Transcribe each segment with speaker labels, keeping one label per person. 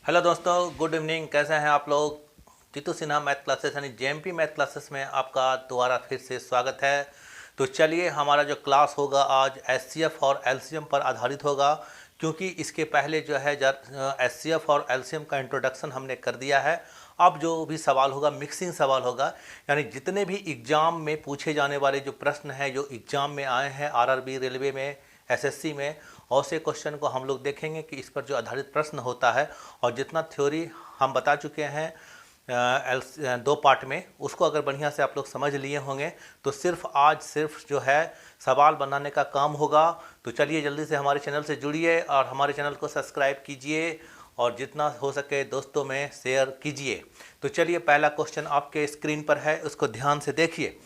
Speaker 1: Hello दोस्तों, good evening. कैसे हैं आप लोग। जीतू सिन्हा मैथ क्लासेस यानी जेएमपी मैथ क्लासेस में आपका दोबारा फिर से स्वागत है। तो चलिए, हमारा जो क्लास होगा आज एचसीएफ और एलसीएम पर आधारित होगा, क्योंकि इसके पहले जो है एचसीएफ और एलसीएम का इंट्रोडक्शन हमने कर दिया है। अब जो भी सवाल होगा मिक्सिंग सवाल होगा, यानी जितने भी एग्ज़ाम में पूछे जाने वाले जो प्रश्न हैं जो एग्ज़ाम में आए हैं आरआरबी, रेलवे में, एसएससी में, और से क्वेश्चन को हम लोग देखेंगे कि इस पर जो आधारित प्रश्न होता है और जितना थ्योरी हम बता चुके हैं दो पार्ट में, उसको अगर बढ़िया से आप लोग समझ लिए होंगे तो सिर्फ जो है सवाल बनाने का काम होगा। तो चलिए जल्दी से हमारे चैनल से जुड़िए और हमारे चैनल को सब्सक्राइब कीजिए और जितना हो सके दोस्तों में शेयर कीजिए। तो चलिए, पहला क्वेश्चन आपके स्क्रीन पर है, उसको ध्यान से देखिए।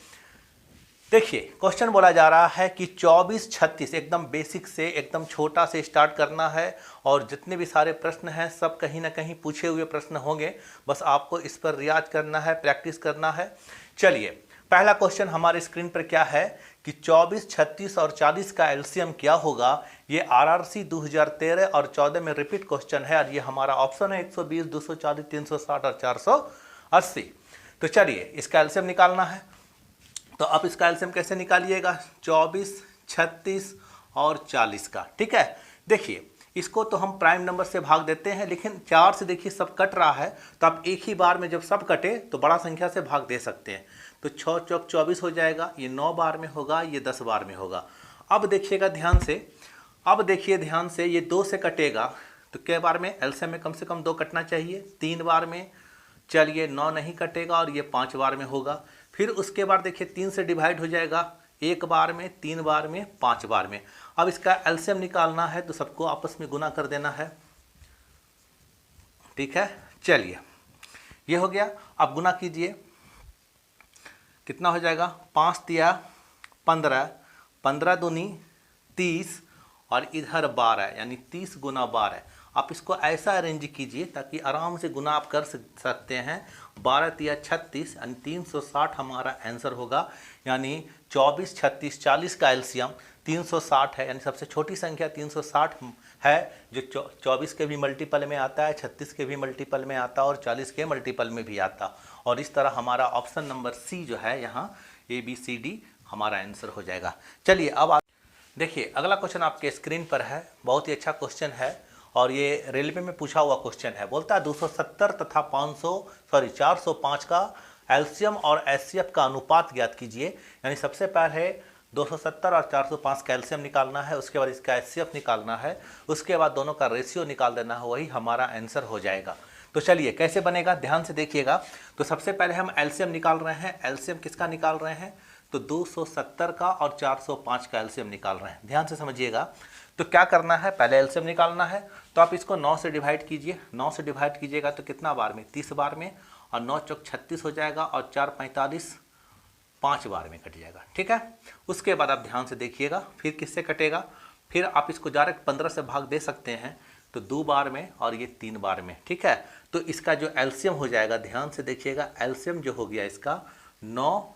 Speaker 1: देखिए, क्वेश्चन बोला जा रहा है कि 24-36 एकदम बेसिक से एकदम छोटा से स्टार्ट करना है और जितने भी सारे प्रश्न हैं सब कहीं ना कहीं पूछे हुए प्रश्न होंगे, बस आपको इस पर रियाज करना है, प्रैक्टिस करना है। चलिए, पहला क्वेश्चन हमारे स्क्रीन पर क्या है कि 24, 36 और 40 का एलसीएम क्या होगा। ये आरआरसी 2013 और 14 में रिपीट क्वेश्चन है और ये हमारा ऑप्शन है 120, 240, 360 और 480। तो चलिए, इसका एलसीएम निकालना है। तो आप इसका एलसीएम कैसे निकालिएगा, 24, 36 और 40 का। ठीक है, देखिए इसको तो हम प्राइम नंबर से भाग देते हैं, लेकिन 4 से देखिए सब कट रहा है, तो आप एक ही बार में जब सब कटे तो बड़ा संख्या से भाग दे सकते हैं। तो 6 चौक 24 हो जाएगा, ये 9 बार में होगा, ये 10 बार में होगा। अब देखिएगा ध्यान से, अब देखिए ध्यान से, ये 2 से कटेगा तो कै बार में, एलसीएम में कम से कम 2 कटना चाहिए, 3 बार में। चलिए, 9 नहीं कटेगा और ये 5 बार में होगा। फिर उसके बाद देखिए 3 से डिवाइड हो जाएगा, 1 बार में, 3 बार में, 5 बार में। अब इसका एलसीएम निकालना है तो सबको आपस में गुना कर देना है। ठीक है, चलिए ये हो गया। अब गुना कीजिए, कितना हो जाएगा, 5 तिया 15, 15 दूनी 30 और इधर 12, यानी 30 गुना 12। आप इसको ऐसा अरेंज कीजिए ताकि आराम से गुना आप कर सकते हैं। 12 तिया 36 यानी 360 हमारा आंसर होगा। यानी 24, 36, 40 का एलसीएम 360 है, यानी सबसे छोटी संख्या 360 है, जो 24 के भी मल्टीपल में आता है, 36 के भी मल्टीपल में आता है और 40 के मल्टीपल में भी आता। और इस तरह हमारा ऑप्शन नंबर सी जो है यहाँ ABCD हमारा आंसर हो जाएगा। चलिए, अब देखिए अगला क्वेश्चन आपके स्क्रीन पर है, बहुत ही अच्छा क्वेश्चन है और ये रेलवे में पूछा हुआ क्वेश्चन है। बोलता है 270 तथा 405 का एलसीएम और एचसीएफ का अनुपात ज्ञात कीजिए। यानी सबसे पहले 270 और 405 का एलसीएम निकालना है, उसके बाद इसका एचसीएफ निकालना है, उसके बाद दोनों का रेशियो निकाल देना है, वही हमारा आंसर हो जाएगा। तो चलिए कैसे बनेगा, ध्यान से देखिएगा। तो सबसे पहले हम एलसीएम निकाल रहे हैं। एलसीएम किसका निकाल रहे हैं, तो 270 का और 405 का एलसीएम निकाल रहे हैं। ध्यान से समझिएगा। तो क्या करना है, पहले एलसीएम निकालना है, तो आप इसको 9 से डिवाइड कीजिए। 9 से डिवाइड कीजिएगा तो कितना बार में, 30 बार में, और 9 चौक 36 हो जाएगा और 4 45 5 बार में कट जाएगा। ठीक है, उसके बाद आप ध्यान से देखिएगा फिर किससे कटेगा। फिर आप इसको डायरेक्ट 15 से भाग दे सकते हैं, तो 2 बार में और ये 3 बार में। ठीक है, तो इसका जो एलसीएम हो जाएगा, ध्यान से देखिएगा, एलसीएम जो हो गया इसका 9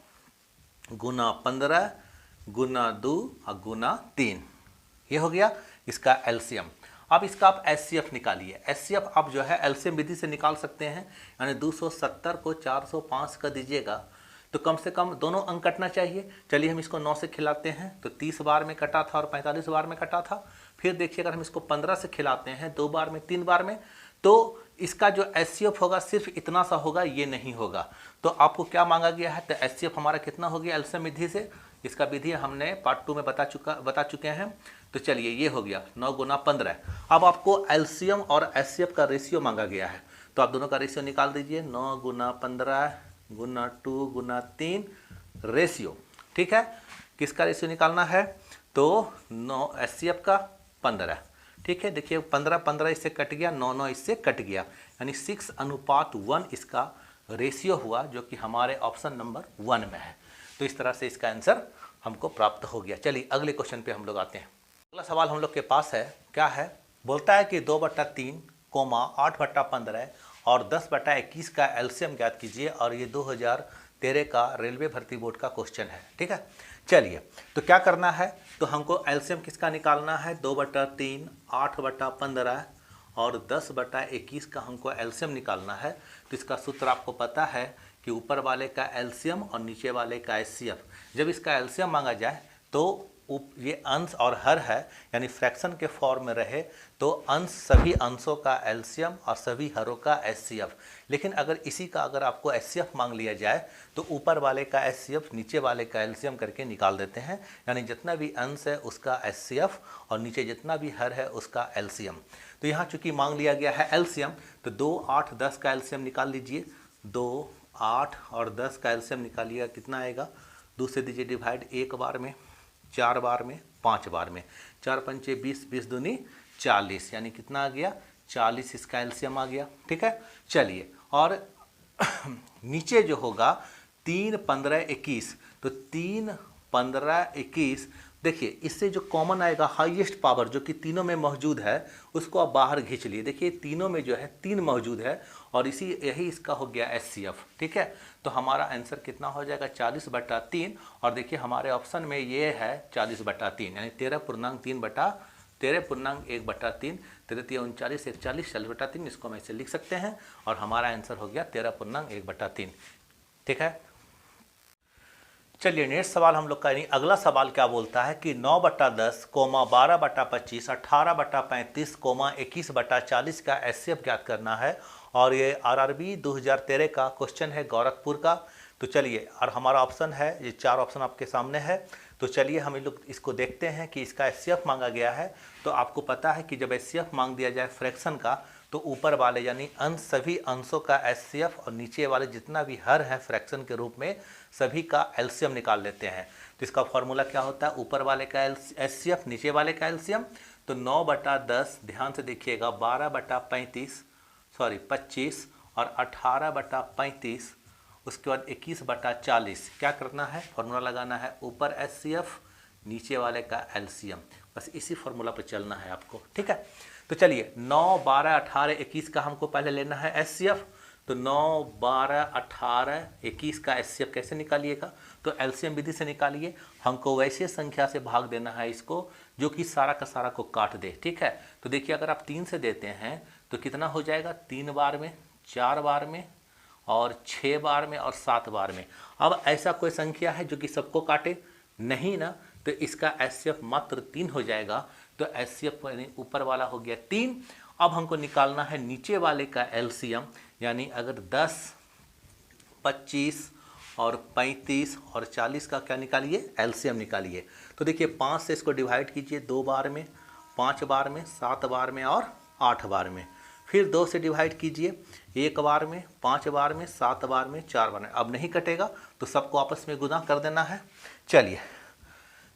Speaker 1: गुना 15 गुना 2 और गुना 3, ये हो गया इसका एलसीएम। अब इसका आप एचसीएफ निकालिए। एचसीएफ आप जो है एलसीएम विधि से निकाल सकते हैं, यानी 270 को 405 का दीजिएगा तो कम से कम दोनों अंक कटना चाहिए। चलिए हम इसको 9 से खिलाते हैं तो 30 बार में कटा था और 45 बार में कटा था। फिर देखिए अगर हम इसको 15 से खिलाते हैं, 2 बार में, 3 बार में, तो इसका जो एचसीएफ होगा सिर्फ इतना सा होगा, ये नहीं होगा। तो आपको क्या मांगा गया है, तो एचसीएफ हमारा कितना हो गया एलसीएम विधि से, इसका विधि हमने पार्ट 2 में बता चुके हैं। तो चलिए ये हो गया 9 गुना 15। अब आपको एलसीएम और एचसीएफ का रेशियो मांगा गया है, तो आप दोनों का रेशियो निकाल दीजिए। 9 गुना 15 गुना 2 गुना 3 रेशियो। ठीक है, किसका रेशियो निकालना है, तो 9 एचसीएफ का 15। ठीक है, देखिए 15 इससे कट गया, 9 इससे कट गया, यानी 6:1 इसका रेशियो हुआ, जो कि हमारे ऑप्शन नंबर 1 में है। तो इस तरह से इसका आंसर हमको प्राप्त हो गया। चलिए अगले क्वेश्चन पे हम लोग आते हैं। अगला सवाल हम लोग के पास है, क्या है, बोलता है कि 2/3, 8/15 और 10/21 का एलसीएम ज्ञात कीजिए, और ये 2013 का रेलवे भर्ती बोर्ड का क्वेश्चन है। ठीक है, चलिए तो क्या करना है, तो हमको एलसीएम किसका निकालना है, 2/3, 8/15 और 10/21 का हमको एलसीएम निकालना है। तो इसका सूत्र आपको पता है कि ऊपर वाले का एलसीएम और नीचे वाले का एचसीएफ। जब इसका एलसीएम मांगा जाए तो ये अंश और हर है, यानी फ्रैक्शन के फॉर्म में रहे तो अंश सभी अंशों का एलसीएम और सभी हरों का एचसीएफ। लेकिन अगर इसी का अगर आपको एचसीएफ मांग लिया जाए तो ऊपर वाले का एचसीएफ नीचे वाले का एलसीएम करके निकाल देते हैं, यानी जितना भी अंश है उसका एचसीएफ और नीचे जितना भी हर है उसका एलसीएम। तो यहाँ चूंकि मांग लिया गया है एलसीएम, तो 2, 8, 10 का एलसीएम निकाल लीजिए। 2, 8 और 10 का एलसीएम निकालिएगा, कितना आएगा? 2 से दीजिए डिवाइड, 1 बार में, 4 बार में, 5 बार में, 4 पंचे 20, 20 दूनी 40, यानी कितना आ गया? 40 इसका एलसीएम आ गया। ठीक है, चलिए। और नीचे जो होगा 3, 15, 21, तो 3, 15, 21, देखिए इससे जो कॉमन आएगा हाईएस्ट पावर जो कि तीनों में मौजूद है उसको आप बाहर खींच लिए। देखिए तीनों में जो है 3 मौजूद है और यही इसका हो गया एचसीएफ। ठीक है, तो हमारा आंसर कितना हो जाएगा? 40/3। और देखिए हमारे ऑप्शन में ये है 40/3, यानी 13.1/3, 13 × 3 = 39, 40/3, इसको हम ऐसे लिख सकते हैं और हमारा आंसर हो गया 13.1/3। ठीक है, चलिए नेक्स्ट सवाल हम लोग का, यानी अगला सवाल क्या बोलता है कि 9/10, 12/25, 18/35, 21/40 का एचसीएफ ज्ञात करना है। और ये आरआरबी 2013 का क्वेश्चन है, गोरखपुर का। तो चलिए, और हमारा ऑप्शन है, ये 4 ऑप्शन आपके सामने है। तो चलिए हम लोग इसको देखते हैं कि इसका एचसीएफ मांगा गया है। तो आपको पता है कि जब एचसीएफ मांग दिया जाए फ्रैक्शन का तो ऊपर वाले यानी अंश सभी अंशों का एचसीएफ और नीचे वाले जितना भी हर है फ्रैक्शन के रूप में सभी का एलसीएम निकाल लेते हैं। तो इसका फॉर्मूला क्या होता है? ऊपर वाले का एचसीएफ, नीचे वाले का एलसीएम। तो 9/10, ध्यान से देखिएगा, 25 और 18/35, उसके बाद 21/40। क्या करना है? फॉर्मूला लगाना है, ऊपर एचसीएफ नीचे वाले का एलसीएम। बस इसी फॉर्मूला पर चलना है आपको। ठीक है, तो चलिए 9, 12, 18, 21 का हमको पहले लेना है एचसीएफ। तो 9, 12, 18, 21 का एचसीएफ कैसे निकालिएगा? तो एलसीएम विधि से निकालिए। हमको वैसे संख्या से भाग देना है इसको जो कि सारा का सारा को काट दे। ठीक है, तो देखिए अगर आप 3 से देते हैं तो कितना हो जाएगा? 3 बार में, 4 बार में और 6 बार में और 7 बार में। अब ऐसा कोई संख्या है जो कि सबको काटे? नहीं ना, तो इसका एचसीएफ मात्र 3 हो जाएगा। तो एचसीएफ यानी ऊपर वाला हो गया 3। अब हमको निकालना है नीचे वाले का एलसीएम, यानी अगर 10, 25 और 35 और 40 का क्या निकालिए? एलसीएम निकालिए। तो देखिए 5 से इसको डिवाइड कीजिए, 2 बार में, 5 बार में, 7 बार में और 8 बार में। फिर 2 से डिवाइड कीजिए, 1 बार में, 5 बार में, 7 बार में, 4 बार में। अब नहीं कटेगा तो सबको आपस में गुना कर देना है। चलिए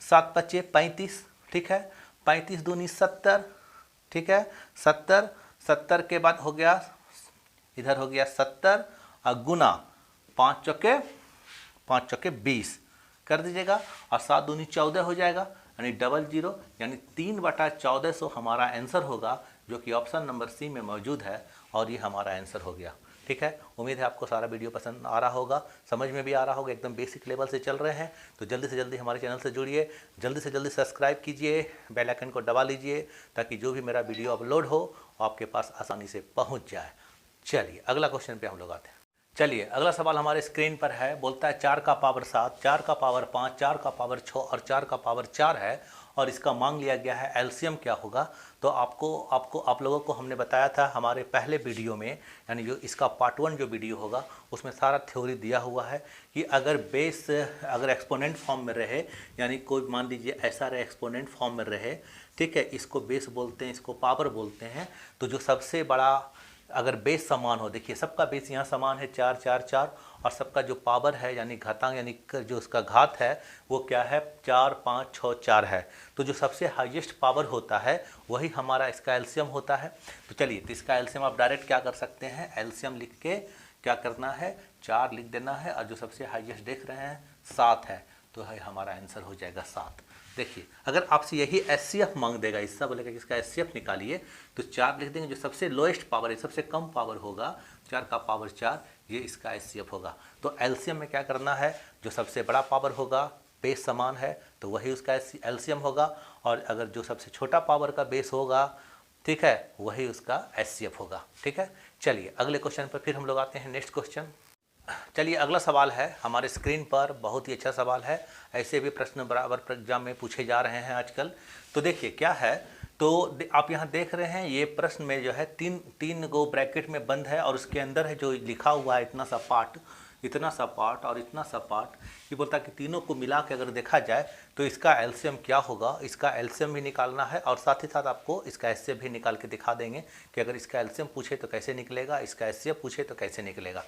Speaker 1: 7 × 5 = 35। ठीक है, 35 दूनी 70। ठीक है, 70 के बाद हो गया, इधर हो गया 70 और गुना 5 चौके 20 कर दीजिएगा और 7 दूनी 14 हो जाएगा, यानी 00, यानी 3/1400 हमारा आंसर होगा, जो कि ऑप्शन नंबर सी में मौजूद है और ये हमारा आंसर हो गया। ठीक है, उम्मीद है आपको सारा वीडियो पसंद आ रहा होगा, समझ में भी आ रहा होगा, एकदम बेसिक लेवल से चल रहे हैं। तो जल्दी से जल्दी हमारे चैनल से जुड़िए, जल्दी से जल्दी सब्सक्राइब कीजिए, बेल आइकन को दबा लीजिए ताकि जो भी मेरा वीडियो अपलोड हो आपके पास आसानी से पहुंच जाए। चलिए अगला क्वेश्चन पे हम लोग आते हैं। चलिए अगला सवाल हमारे स्क्रीन पर है, बोलता है 4 का पावर 7, 4 का पावर 5, 4 का पावर 6 और 4 का पावर 4 है और इसका मांग लिया गया है एलसीएम क्या होगा। तो आप लोगों को हमने बताया था हमारे पहले वीडियो में, यानी जो इसका पार्ट 1 जो वीडियो होगा उसमें सारा थ्योरी दिया हुआ है कि अगर बेस अगर एक्सपोनेंट फॉर्म में रहे, यानी कोई मान लीजिए ऐसा रहे एक्सपोनेंट फॉर्म में रहे, ठीक है, इसको बेस बोलते हैं, इसको पावर बोलते हैं। तो जो सबसे बड़ा अगर बेस समान हो, देखिए सबका बेस यहाँ समान है 4 4 4 और सबका जो पावर है यानी घातांक यानी जो उसका घात है वो क्या है 4 5 6 4 है। तो जो सबसे हाईएस्ट पावर होता है वही हमारा इसका एलसीएम होता है। तो चलिए तो इसका एलसीएम आप डायरेक्ट क्या कर सकते हैं, एलसीएम लिख के क्या करना है 4 लिख देना है और जो सबसे हाईएस्ट देख रहे हैं 7 है, तो है हमारा आंसर हो जाएगा 7। देखिए अगर आपसे यही एचसीएफ मांग देगा, इसका बोलेगा कि इसका एचसीएफ निकालिए, तो 4 लिख देंगे, जो सबसे लोएस्ट पावर है सबसे कम पावर होगा 4 का पावर 4, ये इसका एचसीएफ होगा। तो एलसीएम में क्या करना है, जो सबसे बड़ा पावर होगा बेस समान है तो वही उसका एलसीएम होगा, और अगर जो सबसे छोटा पावर का बेस होगा, ठीक है, वही उसका HCF होगा। ठीक है, चलिए अगले क्वेश्चन पर फिर हम लोग आते हैं। नेक्स्ट क्वेश्चन, चलिए अगला सवाल है हमारे स्क्रीन पर, बहुत ही अच्छा सवाल है। ऐसे भी प्रश्न बराबर एग्जाम में पूछे जा रहे हैं आजकल। तो देखिए क्या है, तो आप यहाँ देख रहे हैं ये प्रश्न में जो है तीन गो ब्रैकेट में बंद है और उसके अंदर है जो लिखा हुआ है इतना सा पार्ट, इतना सा पार्ट और इतना सा पार्ट। ये बोलता है कि तीनों को मिला के अगर देखा जाए तो इसका एलसीएम क्या होगा, इसका एलसीएम भी निकालना है और साथ ही साथ आपको इसका एचसीएफ भी निकाल के दिखा देंगे कि अगर इसका एलसीएम पूछे तो कैसे निकलेगा, इसका एचसीएफ पूछे तो कैसे निकलेगा।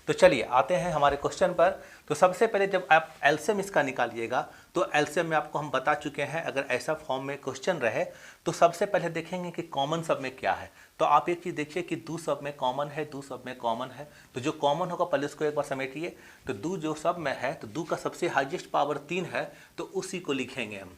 Speaker 1: तो चलिए आते हैं हमारे क्वेश्चन पर। तो सबसे पहले जब आप एलसीएम इसका निकालिएगा तो एलसीएम में आपको हम बता चुके हैं, अगर ऐसा फॉर्म में क्वेश्चन रहे तो सबसे पहले देखेंगे कि कॉमन सब में क्या है। तो आप एक चीज़ देखिए कि दो सब में कॉमन है, दो सब में कॉमन है, तो जो कॉमन होगा पहले उसको एक बार समेटिए। तो दो जो सब में है तो दो का सबसे हाईएस्ट पावर 3 है, तो उसी को लिखेंगे हम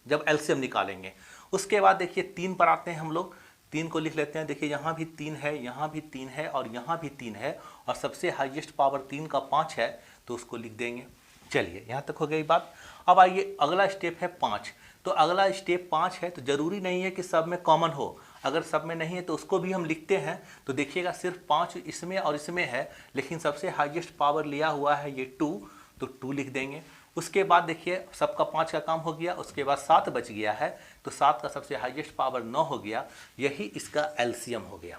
Speaker 1: जब एलसीएम निकालेंगे। उसके बाद देखिए 3 पर आते हैं हम लोग, 3 को लिख लेते हैं। देखिए यहाँ भी 3 है, यहाँ भी 3 है और यहाँ भी 3 है और सबसे हाईएस्ट पावर 3 का 5 है, तो उसको लिख देंगे। चलिए यहाँ तक हो गई बात। अब आइए अगला स्टेप है 5। तो अगला स्टेप 5 है, तो जरूरी नहीं है कि सब में कॉमन हो, अगर सब में नहीं है तो उसको भी हम लिखते हैं। तो देखिएगा सिर्फ 5 इसमें और इसमें है, लेकिन सबसे हाईएस्ट पावर लिया हुआ है ये 2, तो 2 लिख देंगे। उसके बाद देखिए सबका 5 का काम हो गया, उसके बाद 7 बच गया है, तो 7 का सबसे हाईएस्ट पावर 9 हो गया, यही इसका एलसीएम हो गया।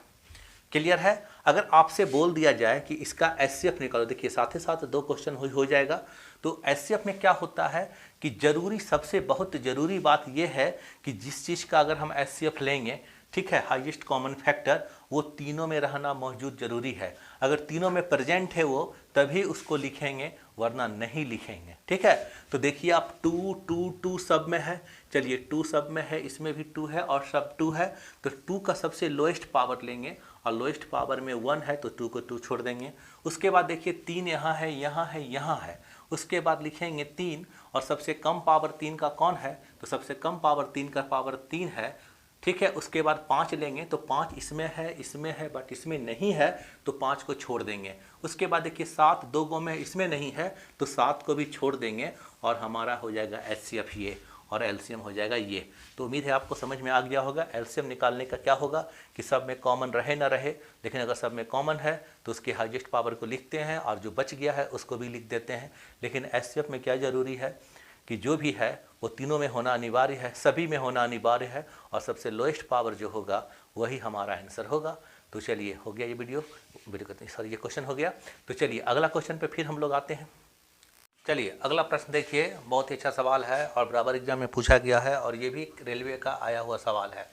Speaker 1: क्लियर है। अगर आपसे बोल दिया जाए कि इसका एचसीएफ निकालो, देखिए साथ ही साथ 2 क्वेश्चन हो जाएगा। तो एचसीएफ में क्या होता है कि जरूरी, सबसे बहुत जरूरी बात यह है कि जिस चीज़ का अगर हम एचसीएफ लेंगे, ठीक है, हाईएस्ट कॉमन फैक्टर, वो तीनों में रहना मौजूद जरूरी है। अगर तीनों में प्रेजेंट है वो, तभी उसको लिखेंगे, वरना नहीं लिखेंगे। ठीक है, तो देखिए आप 2 2 2 सब में है, चलिए 2 सब में है, इसमें भी 2 है और सब 2 है, तो 2 का सबसे लोएस्ट पावर लेंगे और लोएस्ट पावर में 1 है, तो 2 को 2 छोड़ देंगे। उसके बाद देखिए 3 यहाँ है, यहाँ है, यहाँ है, उसके बाद लिखेंगे 3 और सबसे कम पावर 3 का कौन है, तो सबसे कम पावर 3 का पावर 3 है। ठीक है, उसके बाद 5 लेंगे, तो 5 इसमें है बट इसमें नहीं है, तो 5 को छोड़ देंगे। उसके बाद देखिए 7 2 गो में इसमें नहीं है, तो 7 को भी छोड़ देंगे और हमारा हो जाएगा एचसीएफ ये और एलसीएम हो जाएगा ये। तो उम्मीद है आपको समझ में आ गया होगा। एलसीएम निकालने का क्या होगा कि सब में कॉमन रहे ना रहे, लेकिन अगर सब में कॉमन है तो उसके हाईएस्ट पावर को लिखते हैं और जो बच गया है उसको भी लिख देते हैं। लेकिन एचसीएफ में क्या ज़रूरी है कि जो भी है वो तीनों में होना अनिवार्य है, सभी में होना अनिवार्य है और सबसे लोएस्ट पावर जो होगा वही हमारा आंसर होगा। तो चलिए हो गया ये वीडियो सॉरी ये क्वेश्चन हो गया। तो चलिए अगला क्वेश्चन पे फिर हम लोग आते हैं। चलिए अगला प्रश्न देखिए, बहुत ही अच्छा सवाल है और बराबर एग्जाम में पूछा गया है और ये भी रेलवे का आया हुआ सवाल है।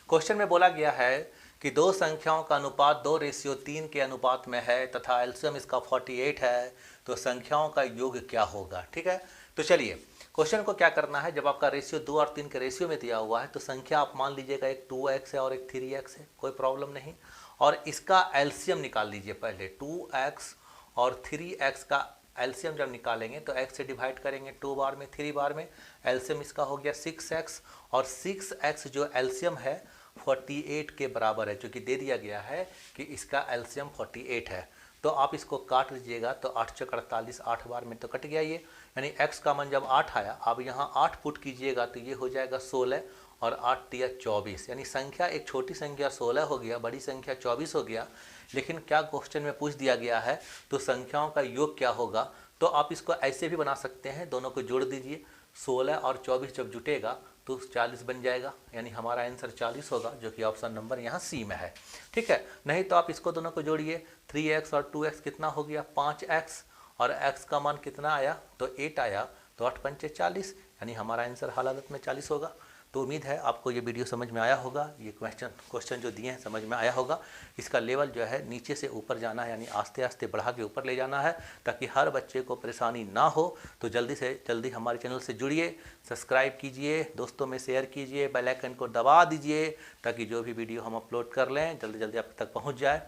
Speaker 1: क्वेश्चन में बोला गया है कि 2 संख्याओं का अनुपात 2:3 के अनुपात में है तथा एलसीएम इसका 48 है, तो संख्याओं का योग क्या होगा। ठीक है, तो चलिए क्वेश्चन को क्या करना है, जब आपका रेशियो 2 और 3 के रेशियो में दिया हुआ है तो संख्या आप मान लीजिएगा एक 2x है और एक 3x है, कोई प्रॉब्लम नहीं। और इसका एलसीएम निकाल लीजिए पहले, 2x और 3x का एलसीएम जब निकालेंगे तो x से डिवाइड करेंगे 2 बार में 3 बार में, एलसीएम इसका हो गया 6x और 6x जो एलसीएम है 48 के बराबर है, जो कि दे दिया गया है कि इसका एलसीएम 48 है। तो आप इसको काट लीजिएगा तो 8 चौक 48, 8 बार में तो कट गया ये, यानी x का मान जब 8 आया, अब यहाँ 8 पुट कीजिएगा तो ये हो जाएगा 16 और 8 तिया 24, यानी संख्या एक छोटी संख्या 16 हो गया, बड़ी संख्या 24 हो गया। लेकिन क्या क्वेश्चन में पूछ दिया गया है तो संख्याओं का योग क्या होगा, तो आप इसको ऐसे भी बना सकते हैं, दोनों को जोड़ दीजिए, 16 और 24 जब जुटेगा तो 40 बन जाएगा, यानी हमारा आंसर 40 होगा, जो कि ऑप्शन नंबर यहाँ सी में है। ठीक है, नहीं तो आप इसको दोनों को जोड़िए, 3x और 2x कितना हो गया 5x और x का मान कितना आया तो 8 आया, तो 8 पंचे 40, यानी हमारा आंसर हाल हालत में 40 होगा। तो उम्मीद है आपको ये वीडियो समझ में आया होगा, ये क्वेश्चन जो दिए हैं समझ में आया होगा। इसका लेवल जो है नीचे से ऊपर जाना है, यानी आस्ते आस्ते बढ़ा के ऊपर ले जाना है, ताकि हर बच्चे को परेशानी ना हो। तो जल्दी से जल्दी हमारे चैनल से जुड़िए, सब्सक्राइब कीजिए, दोस्तों में शेयर कीजिए, बेल आइकन को दबा दीजिए, ताकि जो भी वीडियो हम अपलोड कर लें जल्दी जल्दी आप तक पहुँच जाए।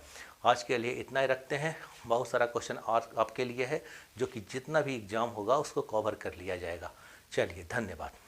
Speaker 1: आज के लिए इतना ही रखते हैं, बहुत सारा क्वेश्चन आज आपके लिए है, जो कि जितना भी एग्जाम होगा उसको कवर कर लिया जाएगा। चलिए धन्यवाद।